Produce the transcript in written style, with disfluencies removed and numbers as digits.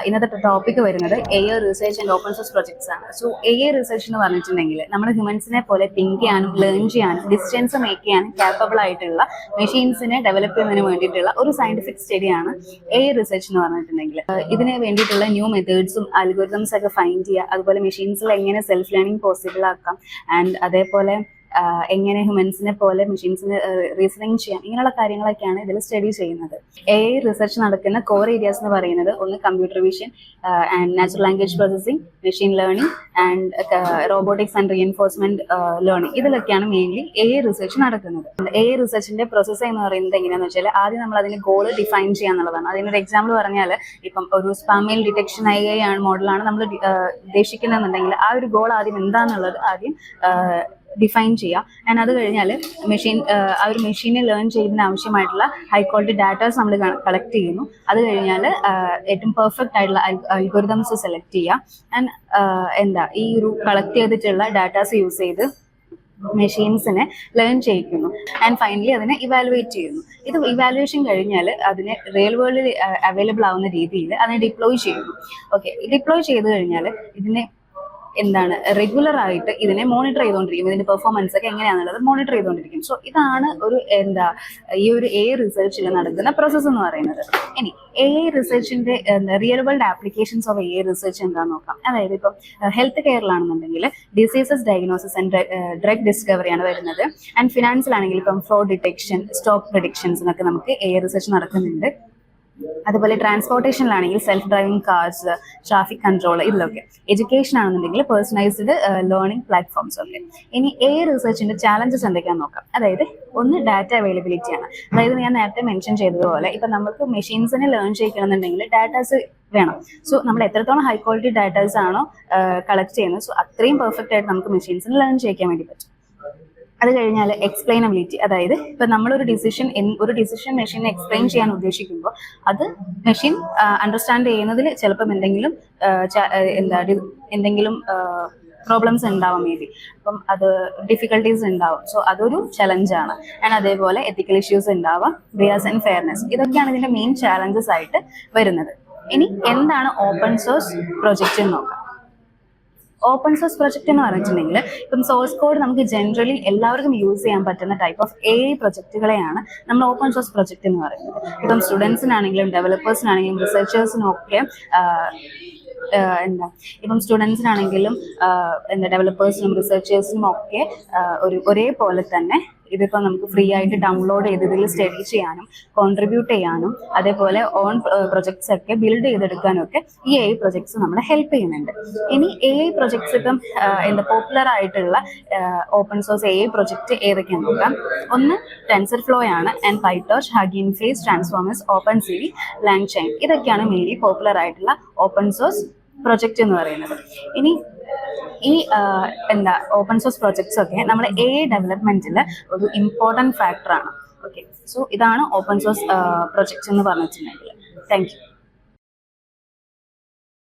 ഇന്നത്തെ ടോപ്പിക് വരുന്നത് AI research and open source projects ആണ്. സോ AI റിസർച്ച് എന്ന് പറഞ്ഞിട്ടുണ്ടെങ്കിൽ നമ്മൾ ഹ്യൂമൻസിനെ പോലെ തിങ്ക് ചെയ്യാനും ലേൺ ചെയ്യാനും ഡിസ്റ്റൻസ് മേക്ക് ചെയ്യാനും കാപ്പബിൾ ആയിട്ടുള്ള മെഷീൻസിനെ ഡെവലപ്പ് ചെയ്യുന്നതിന് വേണ്ടിയിട്ടുള്ള ഒരു സയന്റിഫിക് സ്റ്റഡിയാണ് AI റിസർച്ച് എന്ന് പറഞ്ഞിട്ടുണ്ടെങ്കിൽ. ഇതിന് വേണ്ടിയിട്ടുള്ള ന്യൂ മെത്തേഡ്സും അൽഗോരിതംസ് ഒക്കെ ഫൈൻഡ് ചെയ്യുക, അതുപോലെ മെഷീൻസിൽ എങ്ങനെ സെൽഫ് ലേണിംഗ് പോസിബിൾ ആക്കാം, ആൻഡ് അതേപോലെ എങ്ങനെ ഹ്യൂമൻസിനെ പോലെ മെഷീൻസിന് റീസണിങ് ചെയ്യാം, ഇങ്ങനെയുള്ള കാര്യങ്ങളൊക്കെയാണ് ഇതിൽ സ്റ്റഡി ചെയ്യുന്നത്. AI റിസർച്ച് നടക്കുന്ന കോർ ഏരിയാസ് എന്ന് പറയുന്നത് ഒന്ന് computer vision and natural language processing, machine learning and robotics and reinforcement learning, ഇതിലൊക്കെയാണ് മെയിൻലി AI റിസർച്ച് നടക്കുന്നത്. AI റിസർച്ചിന്റെ പ്രോസസ്സ് എന്ന് പറയുന്നത് എങ്ങനെയാണെന്ന് വെച്ചാൽ ആദ്യം നമ്മൾ അതിന്റെ ഗോൾ ഡിഫൈൻ ചെയ്യാന്നുള്ളതാണ്. അതിനൊരു എക്സാമ്പിൾ പറഞ്ഞാൽ ഇപ്പം ഒരു സ്പാമെയിൽ ഡിറ്റക്ഷൻ AI ആണ് മോഡലാണ് നമ്മൾ ഉദ്ദേശിക്കുന്നതെന്നുണ്ടെങ്കിൽ ആ ഒരു ഗോൾ ആദ്യം എന്താണെന്നുള്ളത് ആദ്യം ഡിഫൈൻ ചെയ്യുക. ആൻഡ് അത് കഴിഞ്ഞാൽ ആ ഒരു മെഷീനെ ലേൺ ചെയ്യുന്നതിന് ആവശ്യമായിട്ടുള്ള ഹൈ ക്വാളിറ്റി ഡാറ്റാസ് നമ്മൾ കളക്ട് ചെയ്യുന്നു. അത് കഴിഞ്ഞാൽ ഏറ്റവും പെർഫെക്റ്റ് ആയിട്ടുള്ള അൽഗോരിതംസ് സെലക്ട് ചെയ്യുക. ആൻഡ് ഈ ഒരു കളക്ട് ചെയ്തിട്ടുള്ള ഡാറ്റാസ് യൂസ് ചെയ്ത് മെഷീൻസിനെ ലേൺ ചെയ്യിക്കുന്നു. ആൻഡ് ഫൈനലി അതിനെ ഇവാലുവേറ്റ് ചെയ്യുന്നു. ഇത് ഇവാലുവേഷൻ കഴിഞ്ഞാൽ അതിനെ റിയൽ വേൾഡിൽ അവൈലബിൾ ആവുന്ന രീതിയിൽ അതിനെ ഡിപ്ലോയ് ചെയ്യുന്നു. ഓക്കെ, ഡിപ്ലോയ് ചെയ്ത് കഴിഞ്ഞാൽ ഇതിനെ റെഗുലർ ആയിട്ട് ഇതിനെ മോണിറ്റർ ചെയ്തുകൊണ്ടിരിക്കും. ഇതിന്റെ പെർഫോമൻസ് ഒക്കെ എങ്ങനെയാണെന്നുള്ളത് മോണിറ്റർ ചെയ്തുകൊണ്ടിരിക്കും. സോ ഇതാണ് ഈ ഒരു AI റിസർച്ചിൽ നടക്കുന്ന പ്രോസസ്സ് എന്ന് പറയുന്നത്. ഇനി AI റിസർച്ചിന്റെ real world applications of AI research എന്താണെന്ന് നോക്കാം. അതായത് ഇപ്പം ഹെൽത്ത് കെയറിലാണെന്നുണ്ടെങ്കിൽ diseases diagnosis and drug discovery ആണ് വരുന്നത്. ആൻഡ് ഫിനാൻസിലാണെങ്കിൽ ഇപ്പം ഫ്രോഡ് ഡിറ്റക്ഷൻ, സ്റ്റോക്ക് പ്രെഡിക്ഷൻസ് എന്നൊക്കെ നമുക്ക് AI റിസർച്ച് നടക്കുന്നുണ്ട്. അതുപോലെ ട്രാൻസ്പോർട്ടേഷനിലാണെങ്കിൽ self driving cars, traffic control, ഇതിലൊക്കെ. എഡ്യൂക്കേഷൻ ആണെന്നുണ്ടെങ്കിൽ പേഴ്സണലൈസ്ഡ് ലേണിംഗ് പ്ലാറ്റ്ഫോംസ് ഒക്കെ. ഇനി AI റിസർച്ചിന്റെ ചാലഞ്ചസ് എന്തൊക്കെയാണെന്ന് നോക്കാം. അതായത് ഒന്ന് ഡാറ്റ അവൈലബിലിറ്റി ആണ്. അതായത് ഞാൻ നേരത്തെ മെൻഷൻ ചെയ്തതുപോലെ ഇപ്പം നമുക്ക് മെഷീൻസിനെ ലേൺ ചെയ്യിക്കണമെന്നുണ്ടെങ്കിൽ ഡാറ്റാസ് വേണം. സോ നമ്മൾ എത്രത്തോളം ഹൈ ക്വാളിറ്റി ഡാറ്റാസ് ആണോ കളക്ട് ചെയ്യുന്നത്, സോ അത്രയും പെർഫെക്റ്റ് ആയിട്ട് നമുക്ക് മെഷീൻസിനെ ലേൺ ചെയ്യിക്കാൻ വേണ്ടി പറ്റും. അത് കഴിഞ്ഞാൽ എക്സ്പ്ലെയിനബിലിറ്റി, അതായത് ഇപ്പം നമ്മളൊരു ഡിസിഷൻ മെഷീനെ എക്സ്പ്ലെയിൻ ചെയ്യാൻ ഉദ്ദേശിക്കുമ്പോൾ അത് മെഷീൻ അണ്ടർസ്റ്റാൻഡ് ചെയ്യുന്നതിൽ ചിലപ്പം എന്തെങ്കിലും പ്രോബ്ലംസ് ഉണ്ടാവും, മേ ബി. അപ്പം അത് ഡിഫിക്കൽട്ടീസ് ഉണ്ടാവും. സോ അതൊരു ചലഞ്ചാണ്. ആൻഡ് അതേപോലെ എത്തിക്കൽ ഇഷ്യൂസ് ഉണ്ടാവാം, ബിയസ് ആൻഡ് ഫെയർനെസ്, ഇതൊക്കെയാണ് ഇതിന്റെ മെയിൻ ചാലഞ്ചസ് ആയിട്ട് വരുന്നത്. ഇനി എന്താണ് ഓപ്പൺ സോഴ്സ് പ്രൊജക്റ്റ് എന്ന് നോക്കാം. ഓപ്പൺ സോഴ്സ് പ്രൊജക്ട് എന്ന് പറഞ്ഞിട്ടുണ്ടെങ്കിൽ ഇപ്പം സോഴ്സ് കോഡ് നമുക്ക് ജനറലി എല്ലാവർക്കും യൂസ് ചെയ്യാൻ പറ്റുന്ന ടൈപ്പ് ഓഫ് AI പ്രൊജക്റ്റുകളെയാണ് നമ്മൾ ഓപ്പൺ സോഴ്സ് പ്രൊജക്ട് എന്ന് പറയുന്നത്. ഇപ്പം സ്റ്റുഡൻസിനാണെങ്കിലും ഡെവലപ്പേഴ്സിനാണെങ്കിലും റിസർച്ചേഴ്സിനും ഒക്കെ ഇപ്പം സ്റ്റുഡൻസിനാണെങ്കിലും ഡെവലപ്പേഴ്സിനും റിസർച്ചേഴ്സിനും ഒക്കെ ഒരേപോലെ തന്നെ ഇതിപ്പോൾ നമുക്ക് ഫ്രീ ആയിട്ട് ഡൗൺലോഡ് ചെയ്ത് ഇതിൽ സ്റ്റഡി ചെയ്യാനും കോൺട്രിബ്യൂട്ട് ചെയ്യാനും അതേപോലെ ഓൺ പ്രൊജക്ട്സ് ഒക്കെ ബിൽഡ് ചെയ്തെടുക്കാനും ഒക്കെ ഈ AI പ്രൊജക്ട്സ് നമ്മളെ ഹെൽപ്പ് ചെയ്യുന്നുണ്ട്. ഇനി AI പ്രൊജക്ട്സ് ഇപ്പം പോപ്പുലർ ആയിട്ടുള്ള ഓപ്പൺ സോഴ്സ് AI പ്രൊജക്ട് ഏതൊക്കെയാണെന്ന് നോക്കാം. ഒന്ന് ടെൻസർഫ്ലോ ആണ്. And PyTorch, Hugging Face, transformers, OpenCV, LangChain, ഇതൊക്കെയാണ് മെയിൻലി പോപ്പുലർ ആയിട്ടുള്ള ഓപ്പൺ സോഴ്സ് പ്രൊജക്ട് എന്ന് പറയുന്നത്. ഇനി ഈ ഓപ്പൺ സോഴ്സ് പ്രൊജക്ട്സ് ഒക്കെ നമ്മുടെ AI ഡെവലപ്മെന്റിൽ ഒരു ഇമ്പോർട്ടൻറ്റ് ഫാക്ടറാണ്. ഓക്കെ, സോ ഇതാണ് ഓപ്പൺ സോഴ്സ് പ്രൊജക്ട്സ് എന്ന് പറഞ്ഞിട്ടുണ്ടെങ്കിൽ. Thank you.